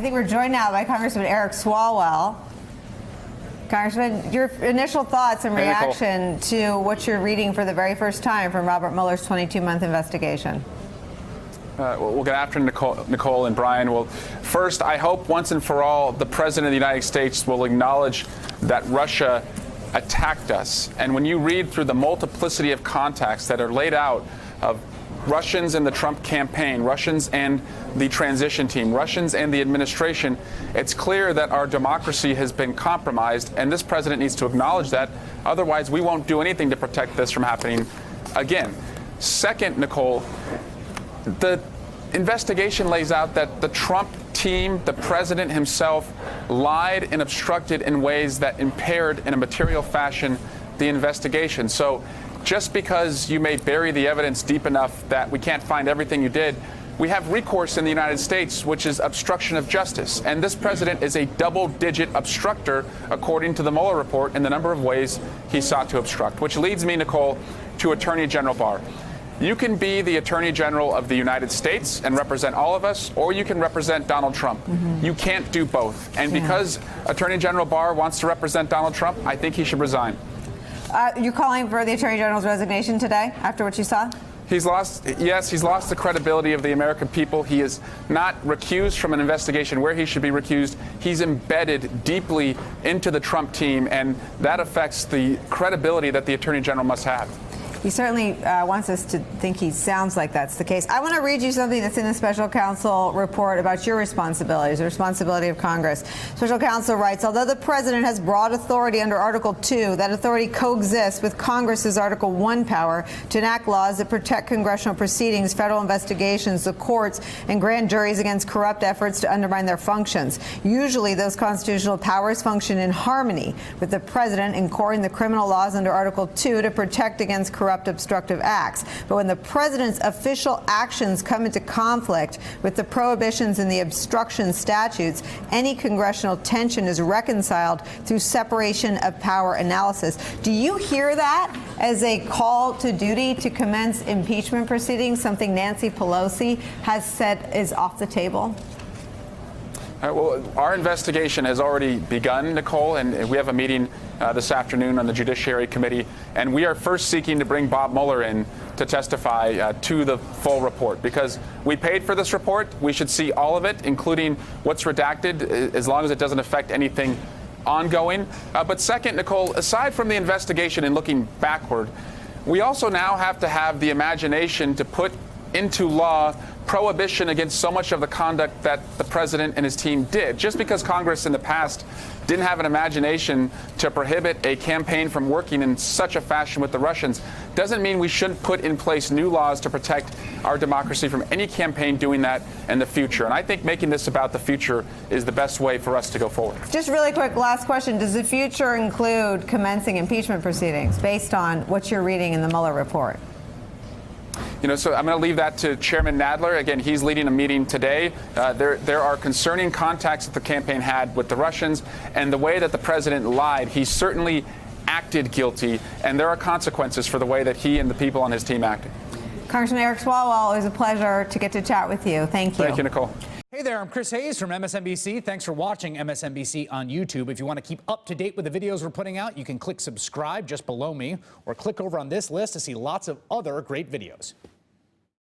think we're joined now by Congressman Eric Swalwell. Congressman, your initial thoughts and reaction to what you're reading for the very first time from Robert Mueller's 22-month investigation. Well, good afternoon, Nicole and Brian. Well, first, I hope once and for all the President of the United States will acknowledge that Russia attacked us. And when you read through the multiplicity of contacts that are laid out of Russians in the Trump campaign, Russians and the transition team, Russians and the administration, it's clear that our democracy has been compromised, and this president needs to acknowledge that. Otherwise, we won't do anything to protect this from happening again. Second, Nicole, the investigation lays out that the Trump team, the president himself, lied and obstructed in ways that impaired in a material fashion the investigation. So just because you may bury the evidence deep enough that we can't find everything you did, we have recourse in the United States, which is obstruction of justice. And this president is a double-digit obstructor, according to the Mueller report, in the number of ways he sought to obstruct. Which leads me, Nicole, to Attorney General Barr. You can be the Attorney General of the United States and represent all of us, or you can represent Donald Trump. You can't do both. And because Attorney General Barr wants to represent Donald Trump, I think he should resign. You're calling for the Attorney General's resignation today after what you saw? He's lost the credibility of the American people. He is not recused from an investigation where he should be recused. He's embedded deeply into the Trump team, and that affects the credibility that the Attorney General must have. He certainly wants us to think he sounds like that's the case. I want to read you something that's in the special counsel report about your responsibilities, the responsibility of Congress. Special counsel writes, although the president has broad authority under Article 2, that authority coexists with Congress's Article 1 power to enact laws that protect congressional proceedings, federal investigations, the courts, and grand juries against corrupt efforts to undermine their functions. Usually, those constitutional powers function in harmony with the president in courting the criminal laws under Article 2 to protect against corrupt obstructive acts. But when the president's official actions come into conflict with the prohibitions in the obstruction statutes, any congressional tension is reconciled through separation of power analysis. Do you hear that as a call to duty to commence impeachment proceedings, something Nancy Pelosi has said is off the table? Well, our investigation has already begun, Nicole, and we have a meeting this afternoon on the Judiciary Committee, and we are first seeking to bring Bob Mueller in to testify to the full report, because we paid for this report. We should see all of it, including what's redacted, as long as it doesn't affect anything ongoing. But second, Nicole, aside from the investigation and looking backward, we also now have to have the imagination to put into law prohibition against so much of the conduct that the president and his team did. Just because Congress in the past didn't have an imagination to prohibit a campaign from working in such a fashion with the Russians doesn't mean we shouldn't put in place new laws to protect our democracy from any campaign doing that in the future. And I think making this about the future is the best way for us to go forward. Just really quick, last question. Does the future include commencing impeachment proceedings based on what you're reading in the Mueller report? So I'm going to leave that to Chairman Nadler. Again, he's leading a meeting today. There are concerning contacts that the campaign had with the Russians, and the way that the president lied, he certainly acted guilty, and there are consequences for the way that he and the people on his team acted. Congressman Eric Swalwell, it was a pleasure to get to chat with you. Thank you. Thank you, Nicole. Hey there, I'm Chris Hayes from MSNBC. Thanks for watching MSNBC on YouTube. If you want to keep up to date with the videos we're putting out, you can click subscribe just below me, or click over on this list to see lots of other great videos.